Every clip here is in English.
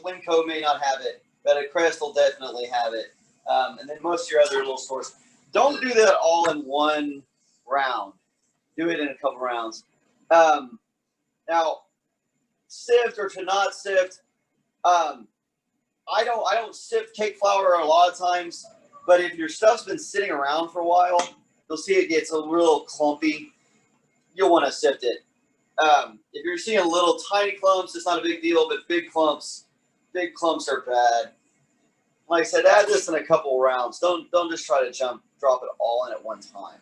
the Winco may not have it, but a Crest will definitely have it. And then most of your other little stores. Don't do that all in one round. Do it in a couple rounds. Now, sift or to not sift. I don't sift cake flour a lot of times, but if your stuff's been sitting around for a while, you'll see it gets a little clumpy. You'll want to sift it. If you're seeing little tiny clumps, it's not a big deal, but big clumps are bad. Like I said, add this in a couple rounds. Don't just try to drop it all in at one time.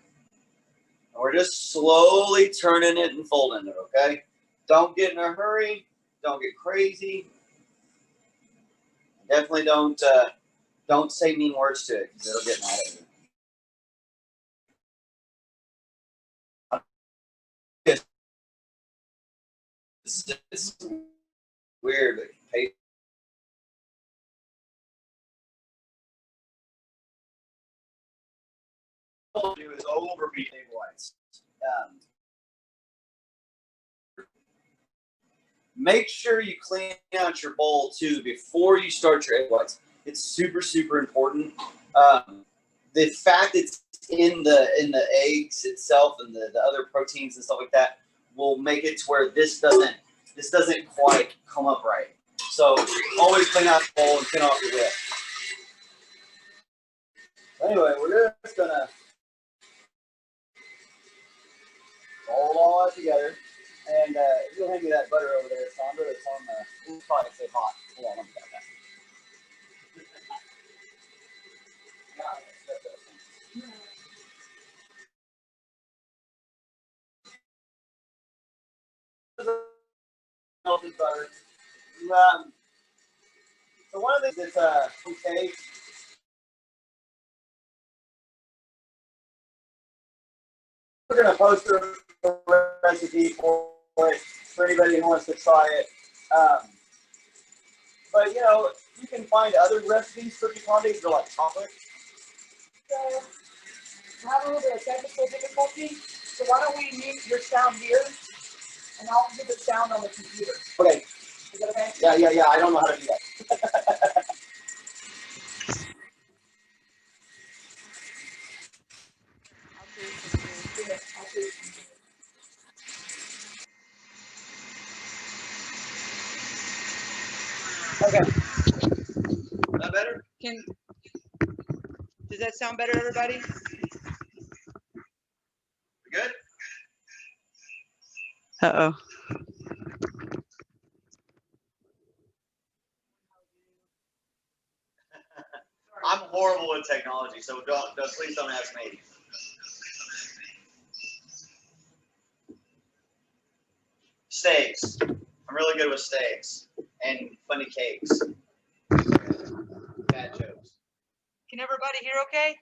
And we're just slowly turning it and folding it, okay? Don't get in a hurry. Don't get crazy. Definitely don't say mean words to it because it'll get mad at you. It's weird, but paper. Do is overbeat egg whites. Make sure you clean out your bowl too before you start your egg whites. It's super, super important. The fact it's in the eggs itself and the other proteins and stuff like that will make it to where this doesn't quite come up right. So always clean out the bowl and clean off your whip. Anyway, we're just gonna roll it all out together. And you'll hand me that butter over there, Sandra. It's on the, we'll probably say hot. Hold on, let me get that. Melted butter. So one of the things that's okay. We're going to post a recipe for anybody who wants to try it. But you know, you can find other recipes for pecans that are like chocolate. So I have a little bit of technical difficulty. So why don't we mute your sound here, and I'll do the sound on the computer. Okay. Is that okay? Yeah. I don't know how to do that. Okay. Is that better? Does that sound better, everybody? We good? Uh-oh. I'm horrible with technology, so please don't ask me. Steaks. I'm really good with steaks and funny cakes. Bad jokes. Can everybody hear okay?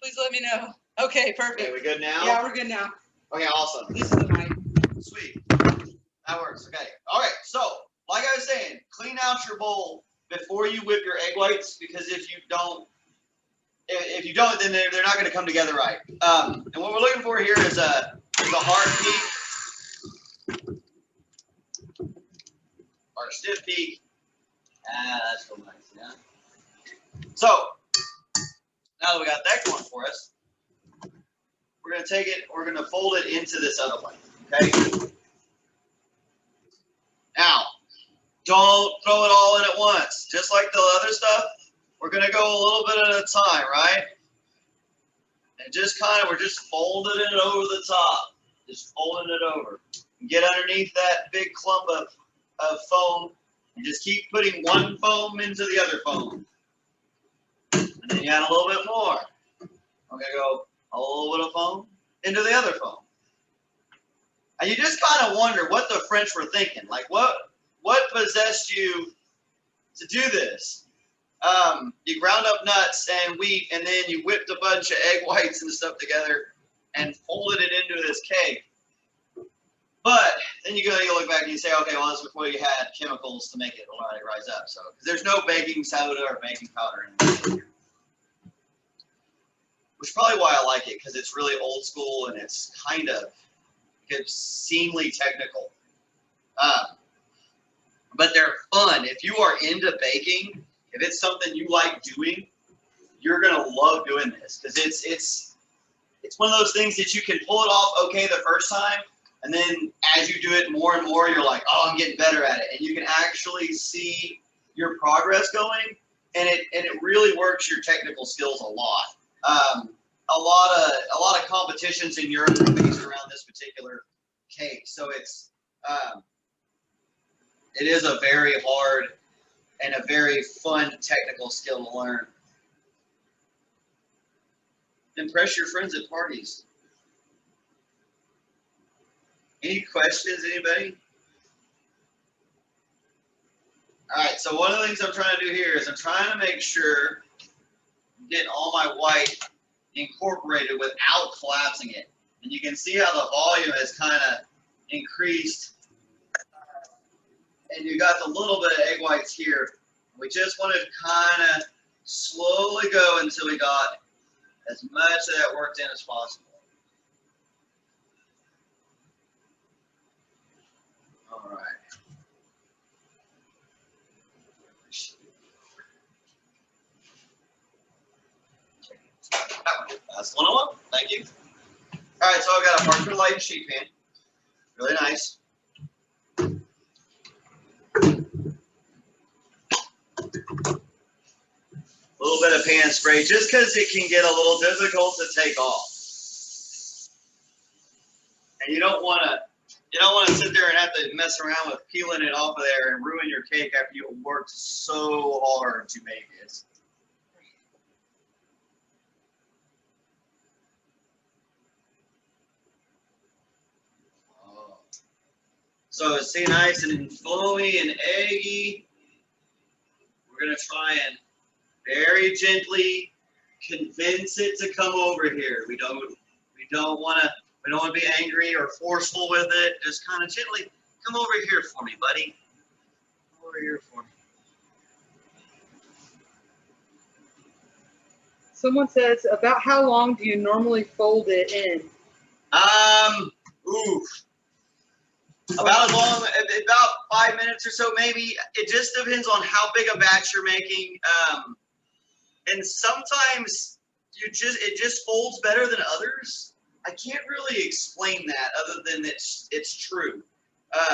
Please let me know. Okay, perfect. Okay, we good now? Yeah, we're good now. Okay, awesome. This is the mic. Sweet. That works. Okay. All right. So, like I was saying, clean out your bowl before you whip your egg whites, because if you don't, then they're not going to come together right. And what we're looking for here is a hard peak or a stiff peak. That's so nice. Yeah. So now that we got that going for us, we're going to take it. We're going to fold it into this other one. Okay. Now, don't throw it all in at once. Just like the other stuff, we're going to go a little bit at a time, right? And just we're just folding it over the top. Just folding it over. Get underneath that big clump of foam and just keep putting one foam into the other foam. And then you add a little bit more. I'm going to go a little bit of foam into the other foam. And you just kind of wonder what the French were thinking. Like, what possessed you to do this? You ground up nuts and wheat, and then you whipped a bunch of egg whites and stuff together and folded it into this cake. But then you look back and you say, okay, well, that's before you had chemicals to make it rise up. So there's no baking soda or baking powder in here. Which is probably why I like it, because it's really old school and it's kind of obscenely technical. but they're fun. If you are into baking, if it's something you like doing, you're gonna love doing this because it's one of those things that you can pull it off okay the first time, and then as you do it more and more, you're like, oh, I'm getting better at it, and you can actually see your progress going, and it really works your technical skills a lot. A lot of competitions in Europe are based around this particular cake, so it is a very hard and a very fun technical skill to learn. Impress your friends at parties. Any questions, anybody? All right, so one of the things I'm trying to do here is I'm trying to make sure I'm getting all my white incorporated without collapsing it. And you can see how the volume has kind of increased. And you got the little bit of egg whites here. We just want to kind of slowly go until we got as much of that worked in as possible. All right. That's one of them. Thank you. All right, so I've got a parchment light sheet pan. Really nice. A little bit of pan spray just because it can get a little difficult to take off. And you don't want to sit there and have to mess around with peeling it off of there and ruin your cake after you worked so hard to make it. Oh. So it's nice and flowy and eggy. We're going to try and very gently convince it to come over here. We don't want to be angry or forceful with it. Just kind of gently come over here for me, buddy. Come over here for me. Someone says, about how long do you normally fold it in? About as long, about 5 minutes or so, maybe. It just depends on how big a batch you're making. And sometimes it just folds better than others. I can't really explain that other than it's true.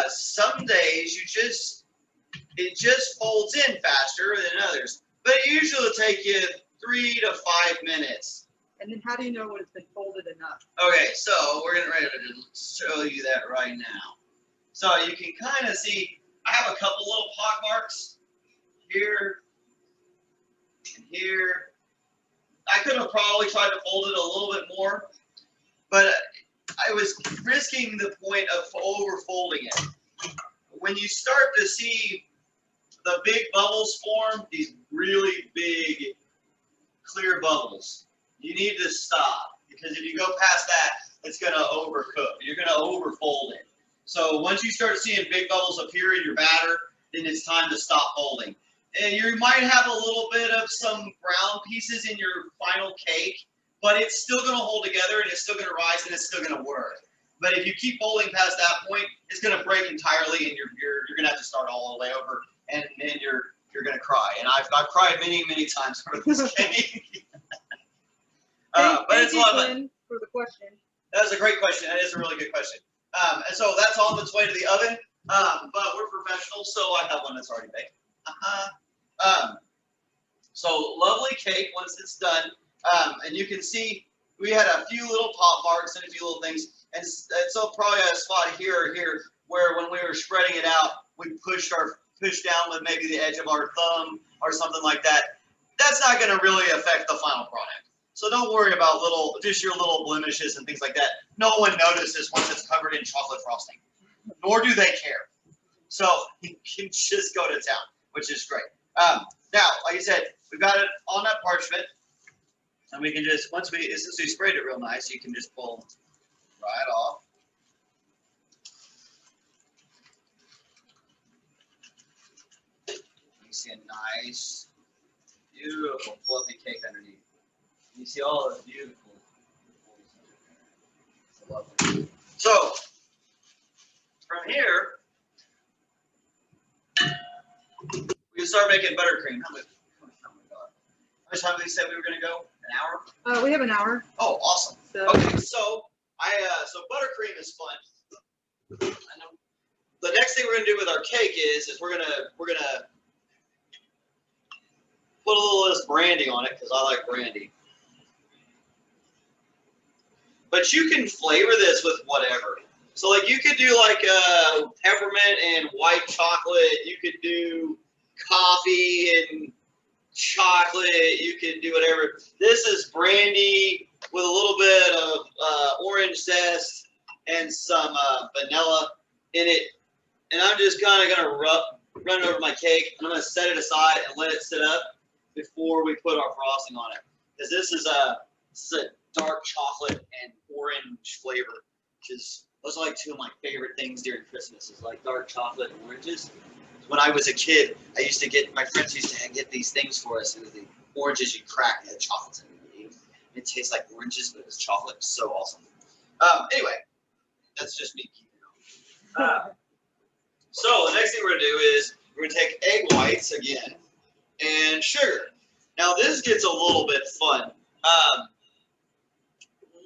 Some days it just folds in faster than others, but it usually will take you 3 to 5 minutes. And then how do you know when it's been folded enough? Okay, so we're getting ready to show you that right now. So you can kind of see, I have a couple little pock marks here and here. I could have probably tried to fold it a little bit more, but I was risking the point of over-folding it. When you start to see the big bubbles form, these really big clear bubbles, you need to stop, because if you go past that, it's going to overcook. You're going to overfold it. So once you start seeing big bubbles appear in your batter, then it's time to stop folding. And you might have a little bit of some brown pieces in your final cake, but it's still going to hold together and it's still going to rise and it's still going to work. But if you keep folding past that point, it's going to break entirely and you're going to have to start all the way over, and then you're going to cry. And I've cried many times for this cake. But it's a lot of fun. For the question. That was a great question. That is a really good question. And so that's on its way to the oven, but we're professionals, so I have one that's already baked. So lovely cake once it's done, and you can see we had a few little pop marks and a few little things, and so probably a spot here or here where when we were spreading it out, we pushed down with maybe the edge of our thumb or something like that. That's not going to really affect the final product. So don't worry about just your little blemishes and things like that. No one notices once it's covered in chocolate frosting, nor do they care. So you can just go to town, which is great. Now, like I said, we've got it on that parchment, and we can just, since we sprayed it real nice, you can just pull right off. You see a nice, beautiful, fluffy cake underneath. You see all the beautiful. Lovely. So, from here, start making buttercream. How much time did they say we were going to go? An hour? We have an hour. Oh, awesome. So. Okay, so so buttercream is fun. The next thing we're gonna do with our cake is we're gonna put a little less branding on it because I like brandy. But you can flavor this with whatever. So like you could do like peppermint and white chocolate. You could do coffee and chocolate. You could do whatever. This is brandy with a little bit of orange zest and some vanilla in it. And I'm just kind of going to run it over my cake. And I'm going to set it aside and let it sit up before we put our frosting on it. Because this is a dark chocolate and orange flavor, which is, those are like two of my favorite things during Christmas, is like dark chocolate and oranges. When I was a kid, my friends used to get these things for us. It was the oranges you crack and the chocolates in it. It tastes like oranges, but it's chocolate. So awesome. Anyway, that's just me keeping it on. So the next thing we're going to do is we're going to take egg whites again and sugar. Now this gets a little bit fun.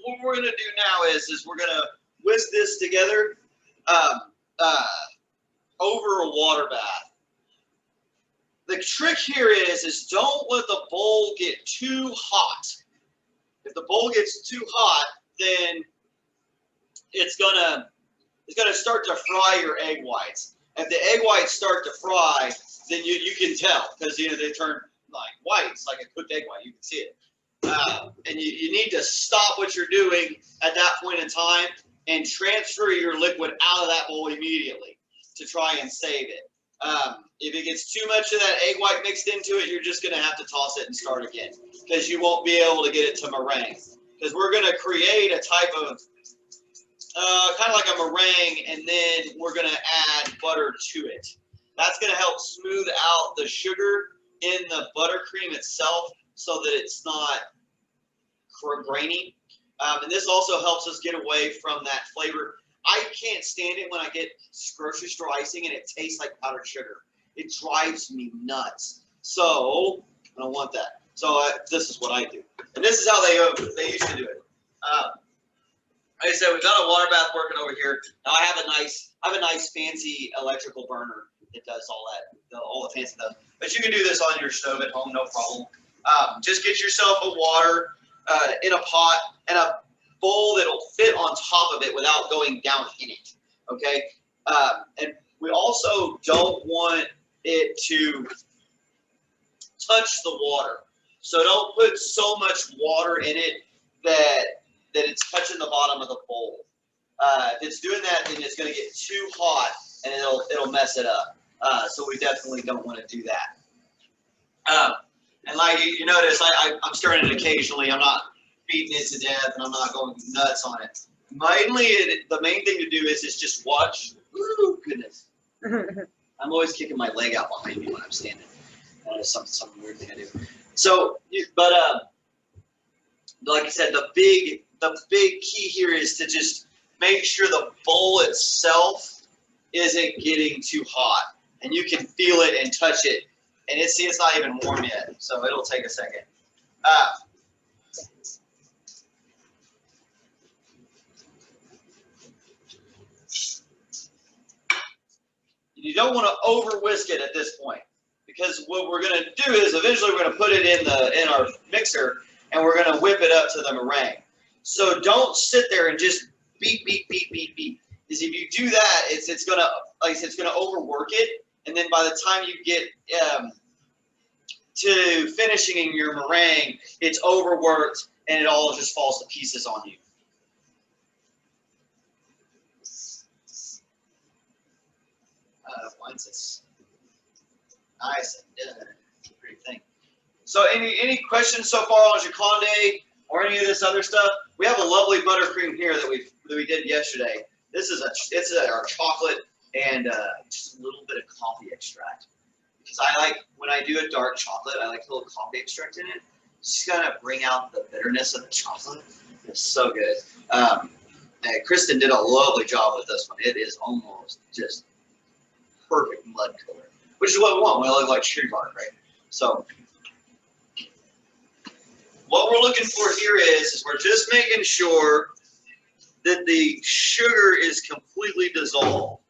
What we're going to do now is we're going to whisk this together over a water bath. The trick here is don't let the bowl get too hot. If the bowl gets too hot, then it's gonna start to fry your egg whites. If the egg whites start to fry, then you can tell because they turn like white. It's like a cooked egg white. You can see it. And you need to stop what you're doing at that point in time and transfer your liquid out of that bowl immediately to try and save it. If it gets too much of that egg white mixed into it, you're just going to have to toss it and start again because you won't be able to get it to meringue. Because we're going to create a type of kind of like a meringue, and then we're going to add butter to it. That's going to help smooth out the sugar in the buttercream itself so that it's not grainy. And this also helps us get away from that flavor. I can't stand it when I get grocery store icing and it tastes like powdered sugar. It drives me nuts. So I don't want that. So this is what I do, and this is how they used to do it. Like I said, we've got a water bath working over here. Now I have a nice fancy electrical burner that does all the fancy stuff. But you can do this on your stove at home, no problem. Just get yourself a water in a pot and a bowl that'll fit on top of it without going down in it. Okay, and we also don't want it to touch the water. So don't put so much water in it that it's touching the bottom of the bowl. If it's doing that, then it's going to get too hot and it'll mess it up. So we definitely don't want to do that. And like you notice, I'm stirring it occasionally. I'm not beating it to death, and I'm not going nuts on it. The main thing to do is just watch. Ooh, goodness. I'm always kicking my leg out behind me when I'm standing. That is some weird thing I do. So, but like I said, the big key here is to just make sure the bowl itself isn't getting too hot, and you can feel it and touch it, and it's not even warm yet, so it'll take a second. You don't want to over whisk it at this point, because what we're going to do is eventually we're going to put it in our mixer and we're going to whip it up to the meringue. So don't sit there and just beat. Because if you do that, it's going to, like I said, it's going to overwork it, and then by the time you get to finishing your meringue, it's overworked and it all just falls to pieces on you. Once it's nice and done, it's a great thing. So any questions so far on Jaconde or any of this other stuff? We have a lovely buttercream here that we did yesterday. This is our chocolate and just a little bit of coffee extract. Because I like, when I do a dark chocolate, I like a little coffee extract in it. Just kind of bring out the bitterness of the chocolate. It's so good. And Kristen did a lovely job with this one. It is almost just perfect mud color. which is what we want. We look like tree bark, right? So what we're looking for here is we're just making sure that the sugar is completely dissolved.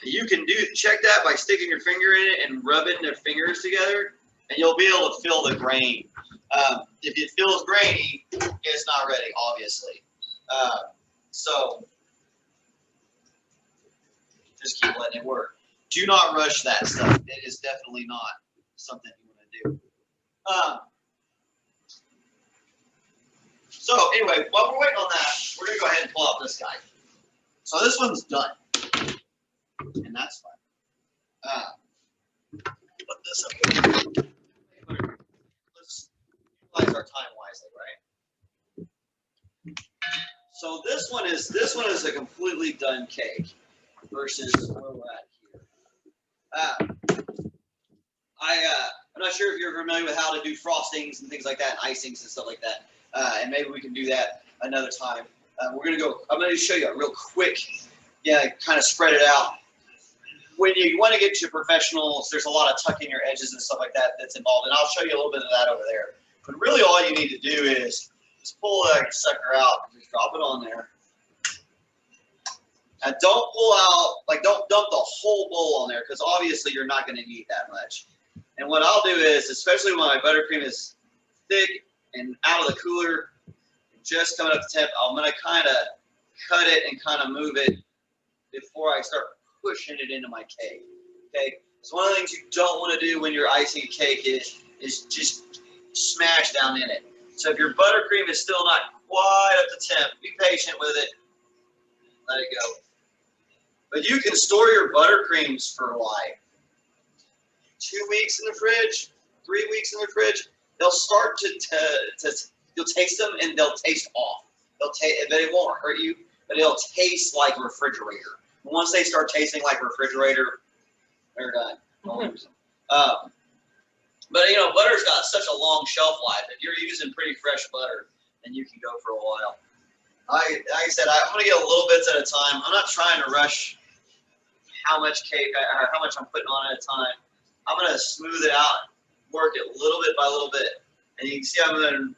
You can check that by sticking your finger in it and rubbing the fingers together, and you'll be able to feel the grain. If it feels grainy, it's not ready, obviously. So just keep letting it work. Do not rush that stuff. It is definitely not something you want to do. So anyway, while we're waiting on that, we're going to go ahead and pull out this guy. So this one's done. And that's fine. Put this up here. Let's utilize our time wisely, right? So this one is a completely done cake versus where we're at here. I'm not sure if you're familiar with how to do frostings and things like that, and icings and stuff like that. And maybe we can do that another time. I'm going to show you a real quick, kind of spread it out. When you want to get to professionals, there's a lot of tucking your edges and stuff like that that's involved, and I'll show you a little bit of that over there. But really all you need to do is just pull that sucker out and just drop it on there. And don't pull out, don't dump the whole bowl on there, because obviously you're not going to need that much. And what I'll do is, especially when my buttercream is thick and out of the cooler, just coming up to temp, I'm going to kind of cut it and kind of move it before I start pushing it into my cake. Okay, so one of the things you don't want to do when you're icing a cake is just smash down in it. So if your buttercream is still not quite up to temp, be patient with it. Let it go. But you can store your buttercreams for like 2 weeks in the fridge, 3 weeks in the fridge. They'll start to you'll taste them and they'll taste off. But it won't hurt you, but it'll taste like refrigerator. Once they start tasting like refrigerator, they're done. Don't use them. But butter's got such a long shelf life. If you're using pretty fresh butter, then you can go for a while. Like I said, I'm going to get a little bits at a time. I'm not trying to rush how much cake or how much I'm putting on at a time. I'm going to smooth it out, work it little bit by little bit. And you can see I'm going to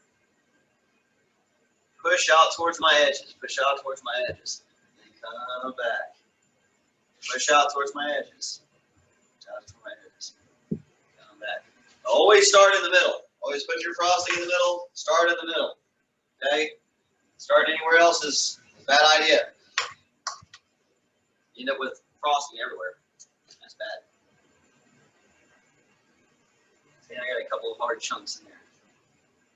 push out towards my edges, push out towards my edges, and come back. Push out towards my edges. Push out towards my edges. Come back. Always start in the middle. Always put your frosting in the middle. Start in the middle. Okay? Start anywhere else is a bad idea. You end up with frosting everywhere. That's bad. See, I got a couple of hard chunks in there.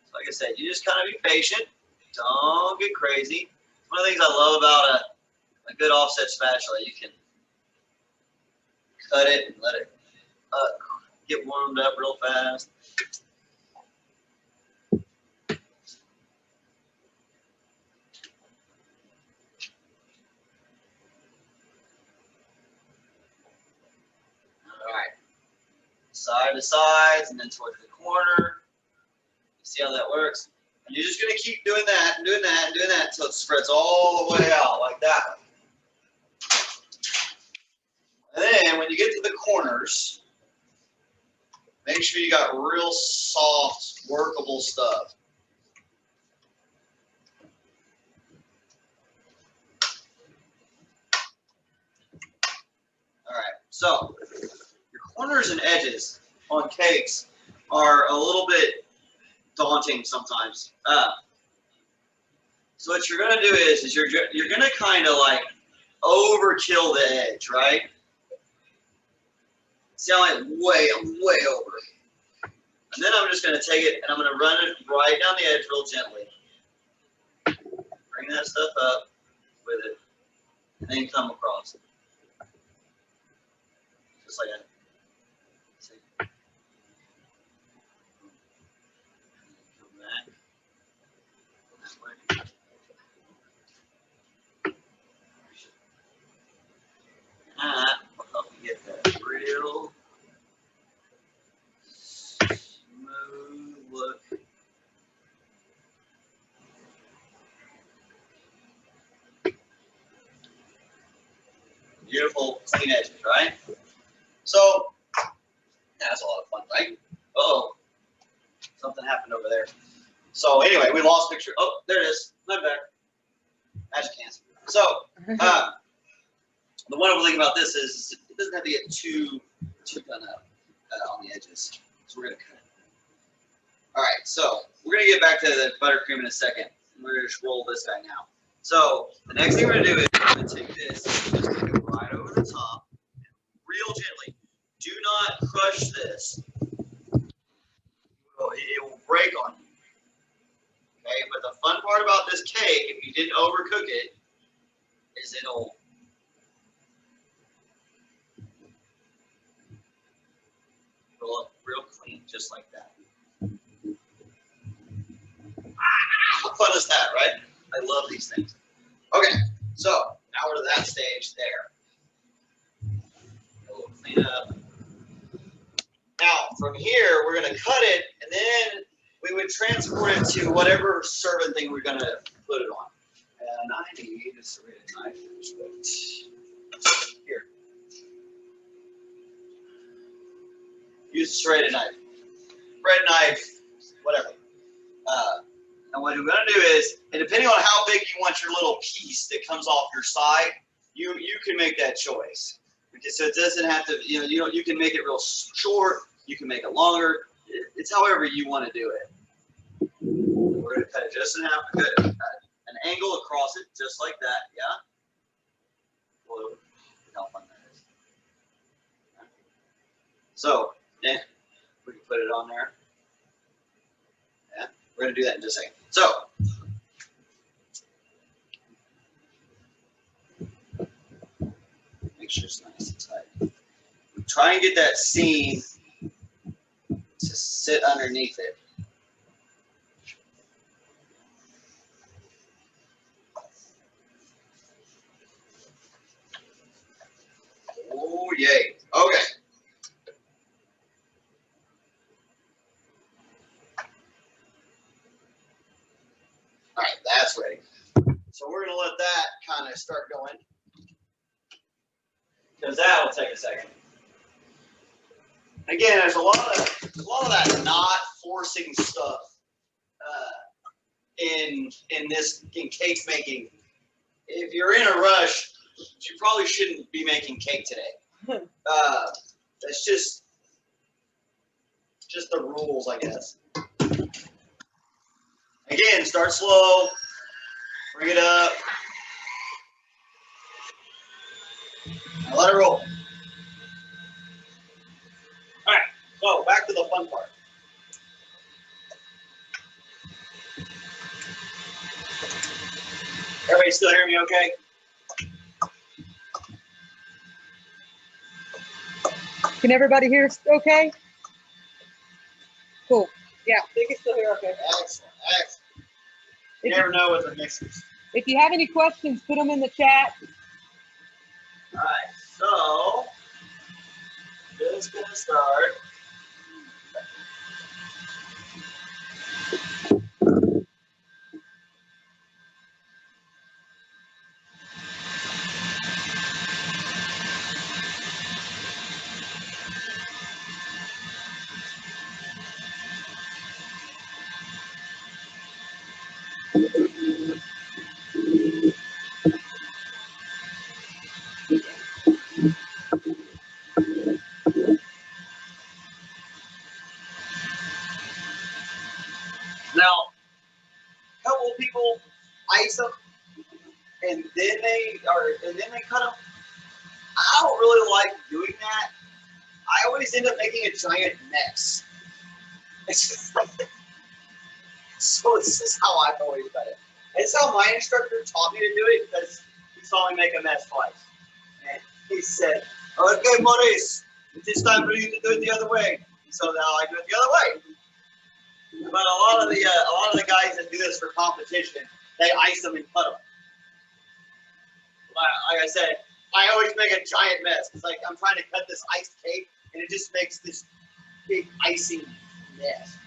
So like I said, you just kind of be patient. Don't get crazy. One of the things I love about a good offset spatula, you can cut it and let it get warmed up real fast. All right, side to sides and then towards the corner. See how that works? And you're just going to keep doing that and doing that and doing that until it spreads all the way out like that. And then when you get to the corners, make sure you got real soft, workable stuff. All right, so your corners and edges on cakes are a little bit daunting sometimes. So what you're going to do is you're going to kind of like overkill the edge, right? See how I'm way over. And then I'm just going to take it and I'm going to run it right down the edge real gently. Bring that stuff up with it. And then come across it. Just like that. See? Come back. That way. That will help you get that real smooth look. Beautiful, clean edges, right? So That's a lot of fun, right? Oh, something happened over there. So anyway, we lost picture. Oh, there it is. My bad. Magic hands. So the wonderful thing about this is it doesn't have to get too done up on the edges. So we're gonna cut it. All right. So we're gonna get back to the buttercream in a second. We're gonna just roll this guy now. So the next thing we're gonna do is we're gonna take this, just take it right over the top, real gently. Do not crush this. It will break on you. Okay, but the fun part about this cake, if you didn't overcook it, is it'll look real clean, just like that. How fun is that, right? I love these things. Okay, so now we're to that stage there. A little clean up. Now, from here, we're going to cut it, and then we would transport it to whatever serving thing we're going to put it on. And I need a serrated knife. Here. Use a serrated knife. Bread knife, whatever. And what we're going to do is, and depending on how big you want your little piece that comes off your side, you can make that choice. Okay, so it doesn't have to, you can make it real short, you can make it longer. It's however you want to do it. We're going to cut it just in half. Good. An angle across it, just like that. Yeah. Look how fun that is. So, yeah, we can put it on there. Yeah, we're going to do that in just a second. So, make sure it's nice and tight. Try and get that seam to sit underneath it. Oh, yay. Okay. All right, that's ready. So we're going to let that kind of start going, because that will take a second. Again, there's a lot of that not forcing stuff in cake making. If you're in a rush, you probably shouldn't be making cake today. That's just the rules, I guess. Again, start slow, bring it up, now let it roll. All right, so back to the fun part. Everybody still hear me okay? Can everybody hear us okay? Cool. Yeah, they can still hear okay. Excellent, excellent. You never know with the mixers. If you have any questions, put them in the chat. All right, so just gonna start. Now, a couple of people ice them, and then they cut them. I don't really like doing that. I always end up making a giant mess. So this is how I've always done it. It's how my instructor taught me to do it, because he saw me make a mess twice. And he said, "Okay, Maurice, it is time for you to do it the other way." So now I do it the other way. But a lot of the guys that do this for competition, they ice them and cut them. Like I said, I always make a giant mess. It's like I'm trying to cut this iced cake, and it just makes this big icing mess.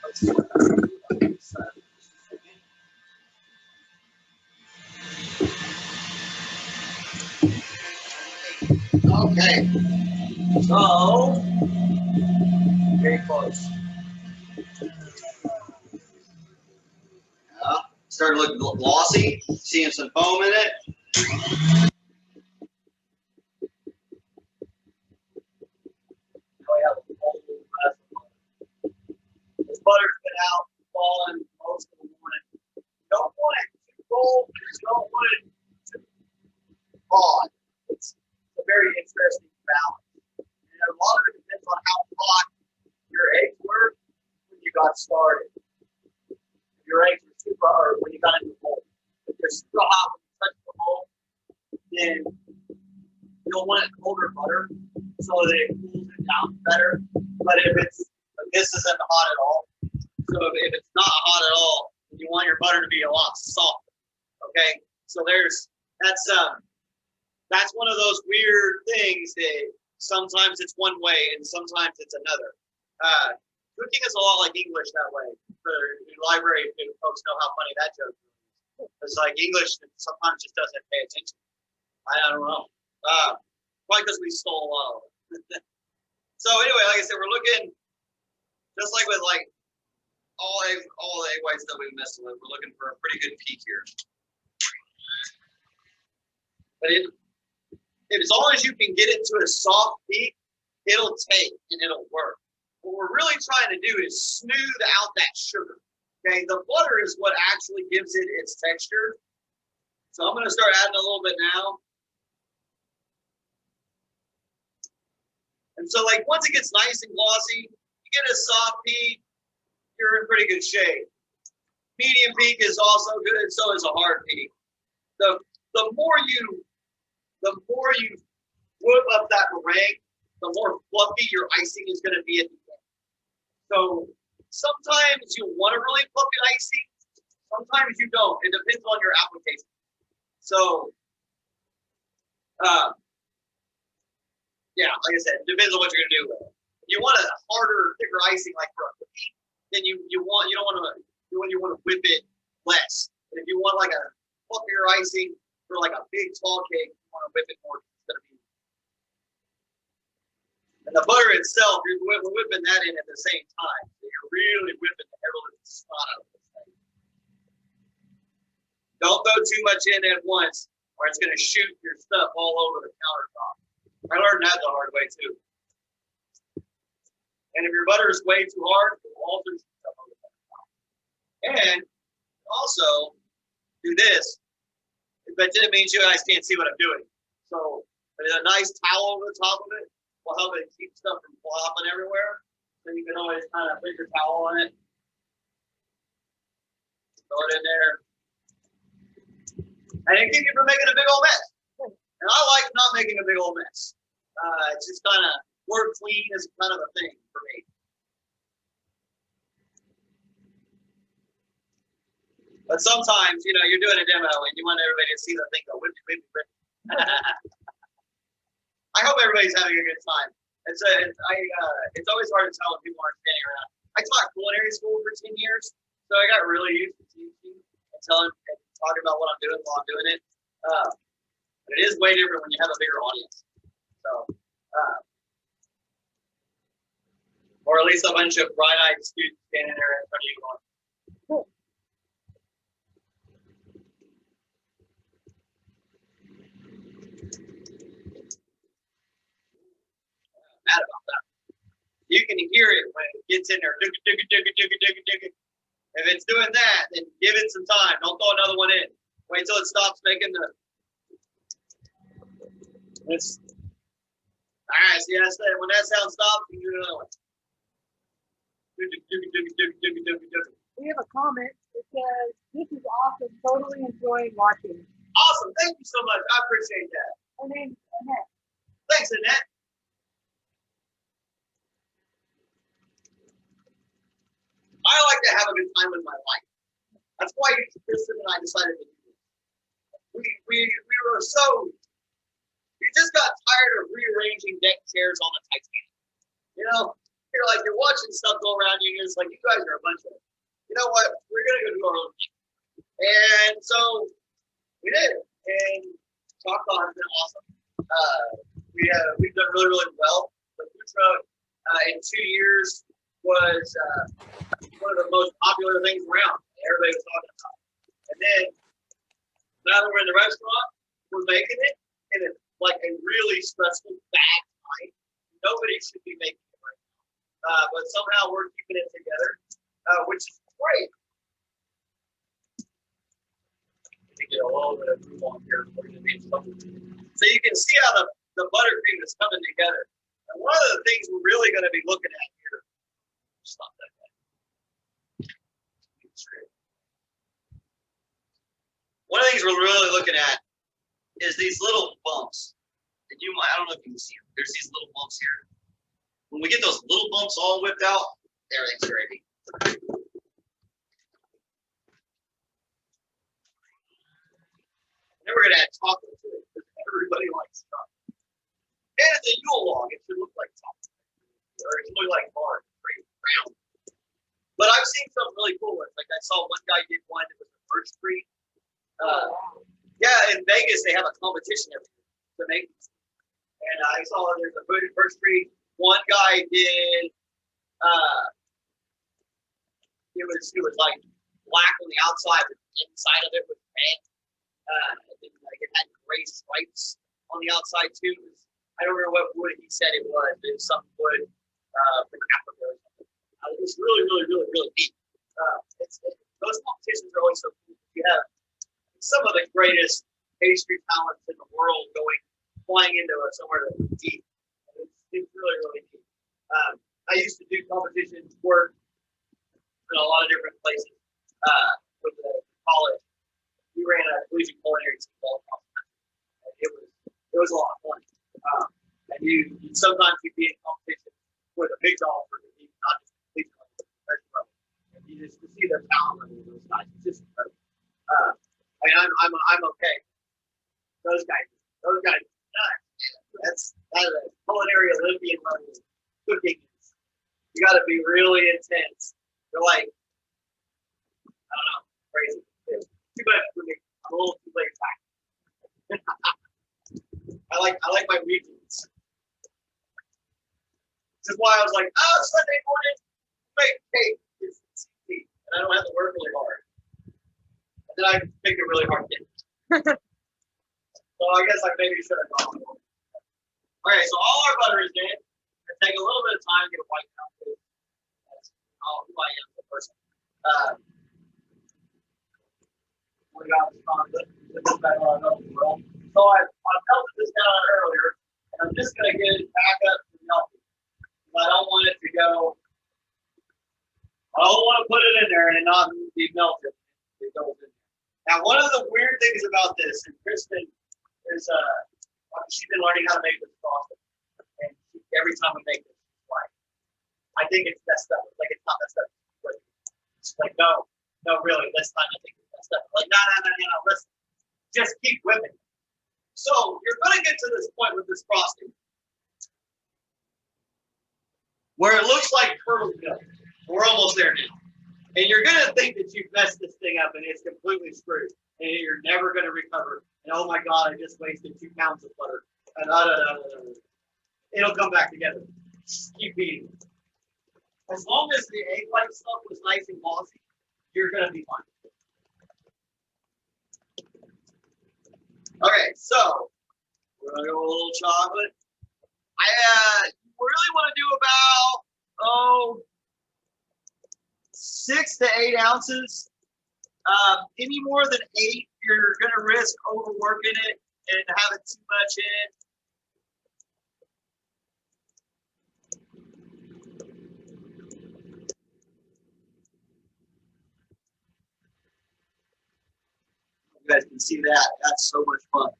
Let's see what that's on the side. Okay. So, very close. Started looking glossy, seeing some foam in it. This butter's been out falling most of the morning. You don't want it too cold, but you don't want it too hot. It's a very interesting balance. And a lot of it depends on how hot your eggs were when you got started. If your eggs were super hot when you got into the mold. If they're super hot when you touch the mold, then you'll want it colder butter so that it cools it down better. But if this isn't hot at all, so if it's not hot at all, then you want your butter to be a lot softer. Okay, so that's one of those weird things that sometimes it's one way and sometimes it's another. Cooking is a lot like English that way. For library folks know how funny that joke is. It's like English sometimes just doesn't pay attention. I don't know. Probably because we stole a lot of it. So anyway, like I said, we're looking just like with like all the egg whites that we messed with. We're looking for a pretty good peak here. But as long as you can get it to a soft peak, it'll take and it'll work. What we're really trying to do is smooth out that sugar. Okay, the butter is what actually gives it its texture. So I'm going to start adding a little bit now. And so like once it gets nice and glossy, you get a soft peak, you're in pretty good shape. Medium peak is also good, and so is a hard peak. The more you whip up that meringue, the more fluffy your icing is going to be at the end. So sometimes you want a really fluffy icing, sometimes you don't. It depends on your application. So yeah, like I said, it depends on what you're gonna do with it. If you want a harder, thicker icing like for a cookie, then you don't want to whip it less. But if you want like a fluffier icing for like a big tall cake, you want to whip it more. And the butter itself, we're whipping that in at the same time. So you're really whipping the hell of the spot out of this thing. Don't throw too much in at once, or it's gonna shoot your stuff all over the countertop. I learned that the hard way too. And if your butter is way too hard, it will alter stuff on the countertop. And also do this, but then it means you guys can't see what I'm doing. So there's a nice towel over the top of it will help it keep stuff from flopping everywhere. So you can always kind of put your towel on it, throw it in there, and it keeps you from making a big old mess. And I like not making a big old mess. It's just kind of more clean is kind of a thing for me. But sometimes, you're doing a demo and you want everybody to see the thing go whip. I hope everybody's having a good time. It's always hard to tell when people aren't standing around. I taught culinary school for 10 years, so I got really used to teaching and talking about what I'm doing while I'm doing it. But it is way different when you have a bigger audience. So, or at least a bunch of bright-eyed students standing there in front of you going, cool. Mad about that. You can hear it when it gets in there. If it's doing that, then give it some time. Don't throw another one in. Wait till it stops making the. This. All right, see that's that. When that sound stops, you do another one. We have a comment that says, "This is awesome. Totally enjoying watching." Awesome. Thank you so much. I appreciate that. Her name's Annette. Thanks, Annette. I like to have a good time with my life. That's why Kristen and I decided to do this. We were so, we just got tired of rearranging deck chairs on the Titanic. You're watching stuff go around you, and you're just like, you guys are a bunch of, you know what, we're going to go do our own thing. And so we did. And Choctaw has been awesome. we've done really, really well. The food truck in 2 years was one of the most popular things around. Everybody was talking about it. And then now that we're in the restaurant, we're making it, and it's like a really stressful, bad time. Nobody should be making it right now. But somehow we're keeping it together, which is great. Let me get a little bit of room on here for you to make something. So you can see how the buttercream is coming together. And one of the things we're really going to be looking at here, stop that guy. One of the things we're really looking at is these little bumps. And I don't know if you can see them. There's these little bumps here. When we get those little bumps all whipped out, everything's ready. Then we're going to add chocolate to it because everybody likes chocolate. And it's a Yule log. It should look like chocolate. Or it should look like bark, pretty round. But I've seen some really cool ones. Like I saw one guy did one that was a birch tree. Yeah, in Vegas they have a competition every year to make these. And I saw there's a birch tree. One guy did. It was like black on the outside, but the inside of it was red. Like it had gray stripes on the outside too. I don't remember what wood he said it was. It was some wood from Africa or something. It was really, really, really, really neat. Those competitions are always so cool. You have some of the greatest pastry talents in the world flying into somewhere to eat. It's really, really neat. I used to do competitions work in a lot of different places with the college. We ran a collegiate culinary team all across the country. It was a lot of fun. And sometimes you'd be in competition with a big dog for the team, not just collegiate level, but professional level. And you just to see their talent level of those guys, it's just incredible. I mean, I'm okay. Those guys, that's a culinary Olympian level cooking. You got to be really intense. They're like, I don't know, crazy. It's too much for me. I'm a little too laid back. I like my weekends. This is why I was like, Sunday morning, make cake. It's easy, and I don't have to work really hard. And then I make a really hard cake. So I guess I maybe should have gone. Okay, so all our butter is in. It'll take a little bit of time to get a white down. That's who I am as a person. We got this on good. So I melted this down earlier, and I'm just going to get it back up to melting. I don't want it to go. I don't want to put it in there and not be melted. It goes in there. Now, one of the weird things about this, and Kristen is she's been learning how to make this frosting, and every time we make this, like I think it's messed up. Like it's not messed up. She's like, no, really, this time I think it's messed up. I'm like, no, listen, just keep whipping. So you're going to get to this point with this frosting where it looks like curdled milk. We're almost there now. And you're going to think that you've messed this thing up and it's completely screwed. And you're never going to recover. And oh my God, I just wasted 2 pounds of butter. And it'll come back together. Just keep beating it. As long as the egg white stuff was nice and glossy, you're going to be fine. Okay, so we're going to go a little chocolate. I really want to do about 6 to 8 ounces. Any more than 8, you're going to risk overworking it and having too much in. You guys can see that. That's so much fun.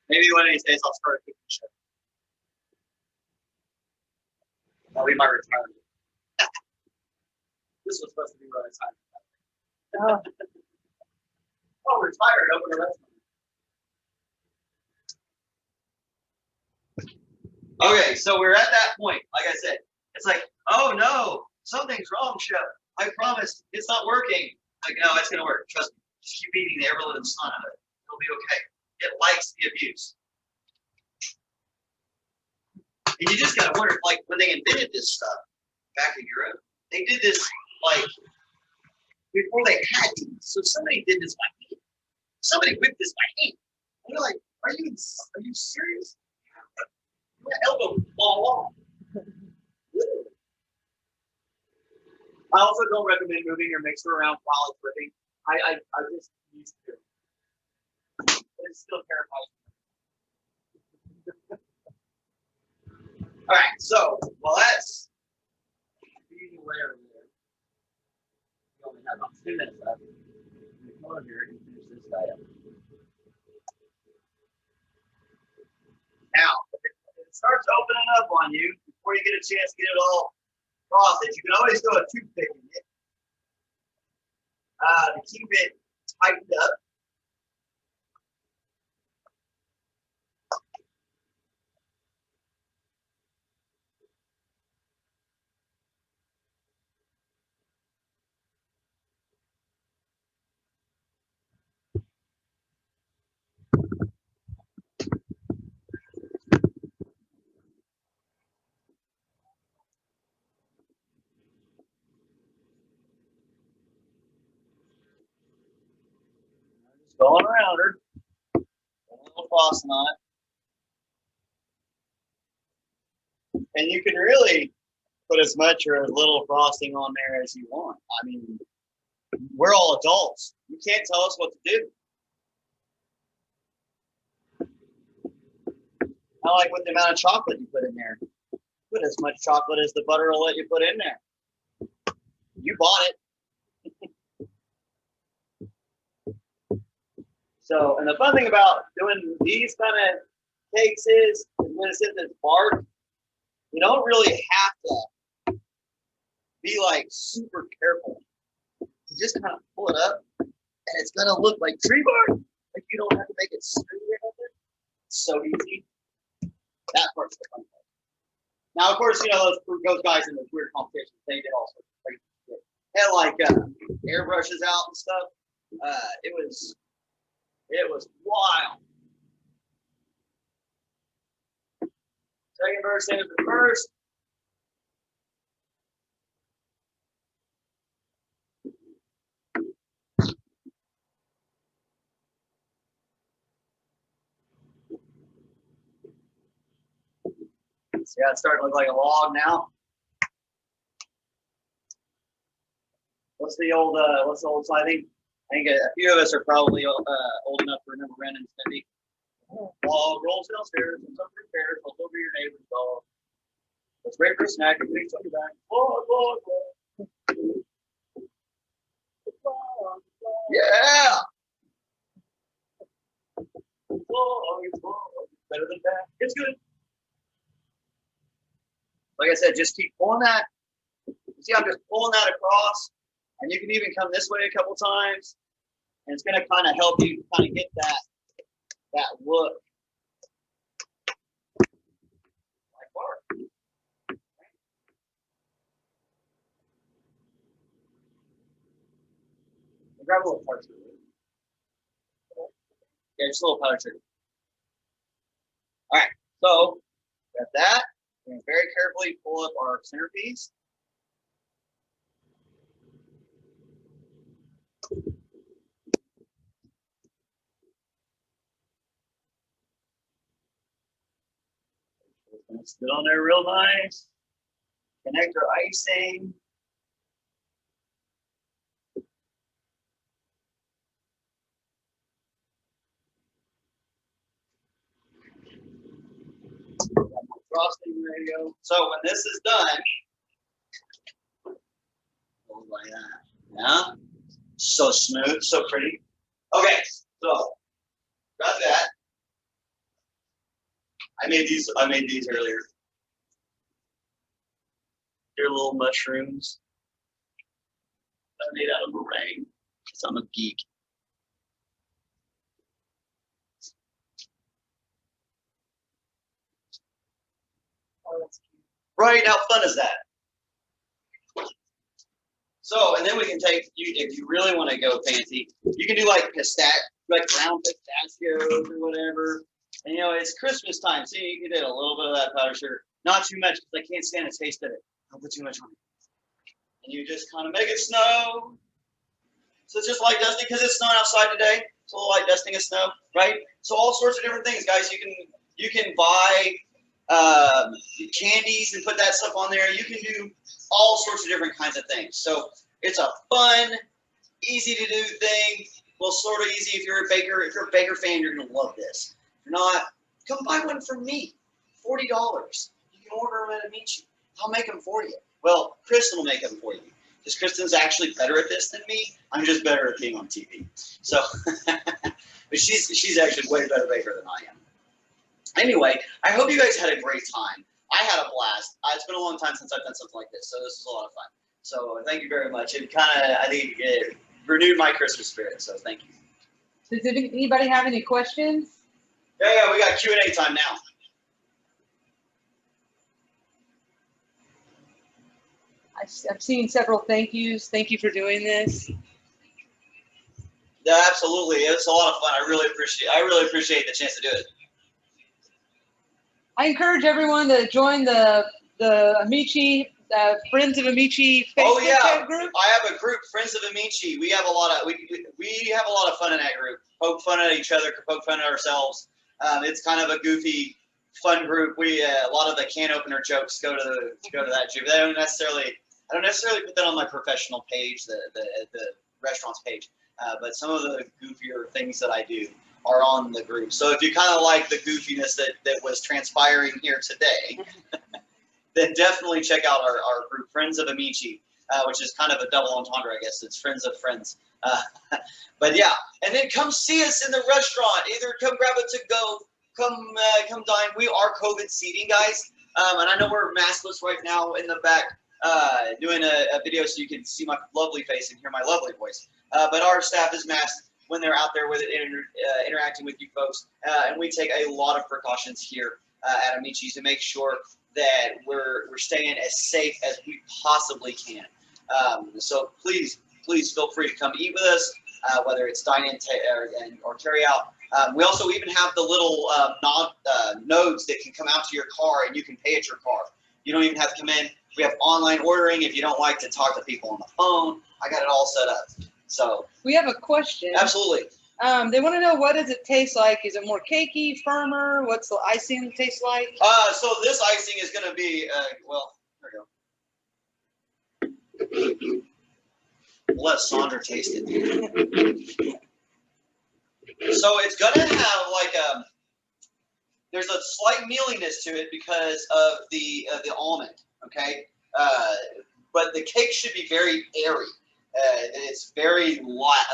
Maybe one of these days I'll start a cooking show. That'll be my retirement. This was supposed to be my retirement. Oh, retired over the rest of it. Okay, so we're at that point. Like I said, it's like, oh no, something's wrong, Chef. I promise it's not working. Like, no, it's gonna work. Trust me. Just keep eating every little son of it. It'll be okay. It likes the abuse. And you just gotta wonder, like, when they invented this stuff back in Europe, they did this like before they had to. So somebody did this by hand. Somebody whipped this by hand. And you're like, are you serious? My elbow will fall off. I also don't recommend moving your mixer around while it's whipping. I just used to. But it still terrifies me. All right, so well that's being aware there. We only have about 2 minutes left. Come over here and finish this item. Now, if it starts opening up on you before you get a chance to get it all frosted, you can always throw a toothpick in it to keep it tightened up. Just going around her, put a little frosting on it. And you can really put as much or as little frosting on there as you want. I mean, we're all adults. You can't tell us what to do. I like with the amount of chocolate you put in there. Put as much chocolate as the butter will let you put in there. You bought it. So, and the fun thing about doing these kind of cakes is when it's in this bark, you don't really have to be like super careful. You just kind of pull it up and it's going to look like tree bark. Like you don't have to make it smooth or nothing. It's so easy. That part's the fun part. Now, of course, you know, those guys in those weird competitions, they did all sorts of crazy shit. They had like airbrushes out and stuff. It was wild. Second verse, same as the first. See how it's starting to look like a log now? What's the old song? I think a few of us are probably old enough to remember Ren and Stimpy. Log rolls downstairs and some repairs rolls over your neighbor's dog. Let's break for a snack and things on your back. Log, log, log. Yeah! Log, better than that. It's good. Like I said, just keep pulling that. See, I'm just pulling that across. And you can even come this way a couple times. And it's going to kind of help you kind of get that look. Like bark. Grab a little powder sugar. Yeah, just a little powder sugar. All right, so got that. We're going to very carefully pull up our centerpiece. It's going to sit on there real nice. Connect our icing. Frosting ready to go. So when this is done, goes like that. Yeah, so smooth, so pretty. Okay, so got that. I made these earlier. They're little mushrooms. They're made out of meringue because I'm a geek. Oh, that's cute. Right, how fun is that? So, and then we can take, if you really want to go fancy, you can do like ground pistachios or whatever. And it's Christmas time, so you can do a little bit of that powdered sugar. Not too much, because I can't stand the taste of it. Don't put too much on it. And you just kind of make it snow. So it's just light dusting, because it's snowing outside today. It's a little light dusting of snow, right? So all sorts of different things, guys. You can buy candies and put that stuff on there. You can do all sorts of different kinds of things. So it's a fun, easy to do thing. Well, sort of easy if you're a baker. If you're a baker fan, you're gonna love this. If you're not, come buy one from me. $40. You can order them at Amici. I'll make them for you. Well, Kristen will make them for you. Because Kristen's actually better at this than me. I'm just better at being on TV. So, but she's actually way better baker than I am. Anyway, I hope you guys had a great time. I had a blast. It's been a long time since I've done something like this, so this was a lot of fun. So thank you very much. It kind of, I think, it renewed my Christmas spirit. So thank you. Does anybody have any questions? Yeah, we got Q&A time now. I've seen several thank yous. Thank you for doing this. Yeah, absolutely. It was a lot of fun. I really appreciate the chance to do it. I encourage everyone to join the Amici, Friends of Amici Facebook group. I have a group, Friends of Amici. We have a lot of we have a lot of fun in that group. Poke fun at each other, poke fun at ourselves. It's kind of a goofy, fun group. A lot of the can opener jokes go to that group. I don't necessarily put that on my professional page, the restaurant's page. But some of the goofier things that I do are on the group. So if you kind of like the goofiness that was transpiring here today, then definitely check out our group, Friends of Amici, which is kind of a double entendre, I guess. It's Friends of Friends. But yeah, and then come see us in the restaurant. Either come grab a to-go, come dine. We are COVID seating, guys. And I know we're maskless right now in the back doing a video so you can see my lovely face and hear my lovely voice. But our staff is masked when they're out there with it, interacting with you folks. And we take a lot of precautions here at Amici to make sure that we're staying as safe as we possibly can. So please feel free to come eat with us, whether it's dine in or carry out. We also even have the little nodes that can come out to your car and you can pay at your car. You don't even have to come in. We have online ordering if you don't like to talk to people on the phone. I got it all set up. So we have a question. Absolutely. They want to know, what does it taste like? Is it more cakey, firmer? What's the icing taste like? So this icing is going to be, well, there we go. We'll let Sandra taste it. So it's going to have like there's a slight mealiness to it because of the almond, okay? But the cake should be very airy. It's very light,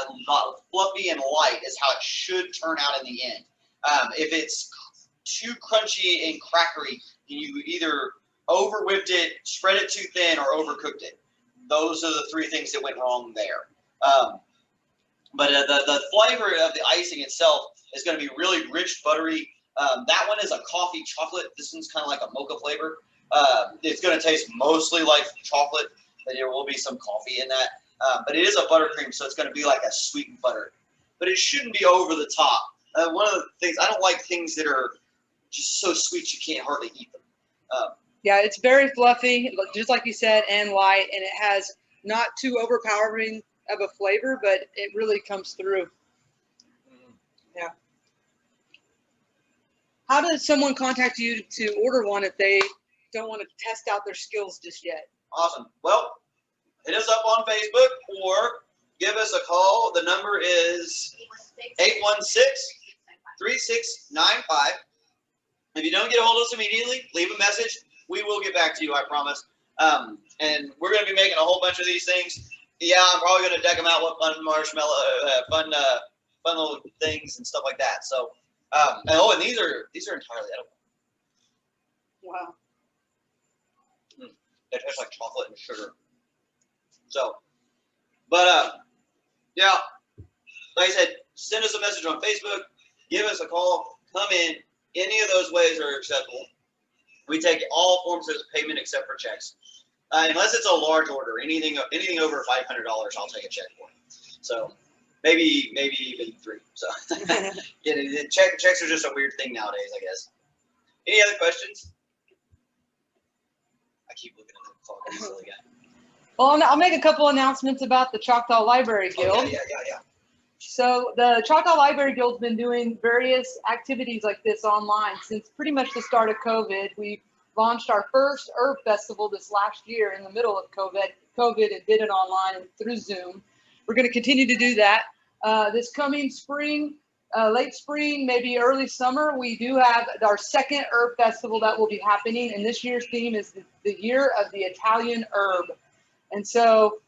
fluffy and light is how it should turn out in the end. If it's too crunchy and crackery, you either over whipped it, spread it too thin, or overcooked it. Those are the three things that went wrong there. But the flavor of the icing itself is going to be really rich, buttery. That one is a coffee chocolate. This one's kind of like a mocha flavor. It's going to taste mostly like chocolate, but there will be some coffee in that. But it is a buttercream, so it's going to be like a sweetened butter. But it shouldn't be over the top. One of the things, I don't like things that are just so sweet you can't hardly eat them. Yeah, it's very fluffy, just like you said, and light, and it has not too overpowering of a flavor, but it really comes through. Yeah. How does someone contact you to order one if they don't want to test out their skills just yet? Awesome. Well, hit us up on Facebook or give us a call. The number is 816-3695. If you don't get a hold of us immediately, leave a message. We will get back to you, I promise. And we're going to be making a whole bunch of these things. Yeah, I'm probably going to deck them out with fun marshmallow, fun little things and stuff like that. So, and these are entirely edible. Wow. They taste like chocolate and sugar. So, but yeah, like I said, send us a message on Facebook, give us a call, come in. Any of those ways are acceptable. We take all forms of payment except for checks. Unless it's a large order, anything over $500, I'll take a check for. So maybe even 3. So yeah, checks are just a weird thing nowadays, I guess. Any other questions? I keep looking at the clock. I'm a silly guy. Well, I'll make a couple announcements about the Choctaw Library Guild. Oh, yeah. So the Choctaw Library Guild's been doing various activities like this online since pretty much the start of COVID. We launched our first herb festival this last year in the middle of COVID and did it online and through Zoom. We're going to continue to do that. This coming spring, late spring, maybe early summer, we do have our second herb festival that will be happening. And this year's theme is the year of the Italian herb. And so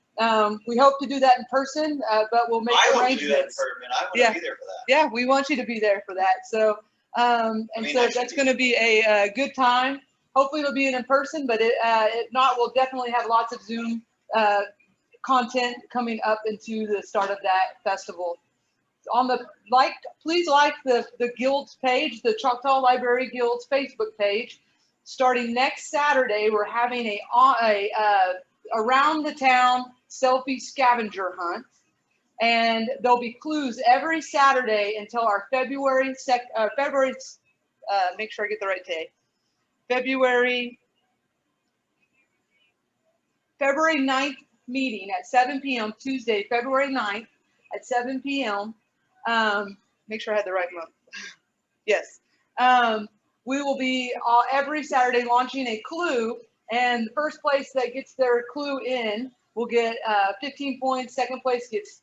we hope to do that in person, but we'll make arrangements. I want to do that in person. I want to be there for that. Yeah, we want you to be there for that. So, that's going to be a good time. Hopefully it'll be in person, but if not, we'll definitely have lots of Zoom content coming up into the start of that festival. Please like the Guild's page, the Choctaw Library Guild's Facebook page. Starting next Saturday, we're having a around the town selfie scavenger hunt, and there'll be clues every Saturday until our February make sure I get the right day. February 9th meeting at 7 p.m. Tuesday, February 9th at 7 p.m. Make sure I had the right month. Yes. We will be every Saturday launching a clue, and the first place that gets their clue in will get 15 points. Second place gets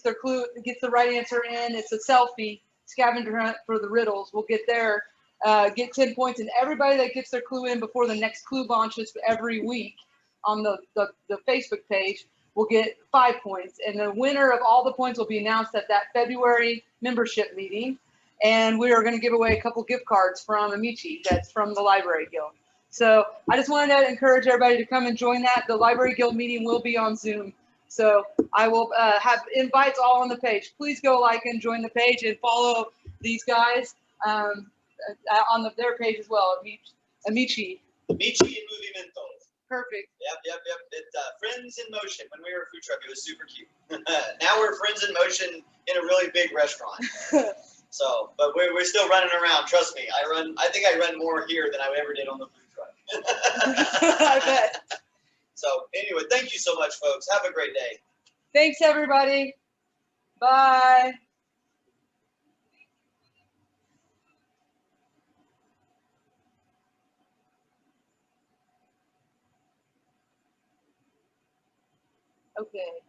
their clue, gets the right answer in. It's a selfie scavenger hunt for the riddles. We'll get 10 points, and everybody that gets their clue in before the next clue launches every week on the Facebook page will get 5 points. And the winner of all the points will be announced at that February membership meeting. And we are going to give away a couple gift cards from Amici, that's from the Library Guild. So I just wanted to encourage everybody to come and join that. The Library Guild meeting will be on Zoom. So I will have invites all on the page. Please go like and join the page and follow these guys on their page as well, Amici. Amici and Movimento. Perfect. Yep. It's Friends in Motion. When we were a food truck, it was super cute. Now we're Friends in Motion in a really big restaurant. So, but we're still running around. Trust me, I think I run more here than I ever did on the food truck. I bet. So anyway, thank you so much, folks. Have a great day. Thanks, everybody. Bye. Okay.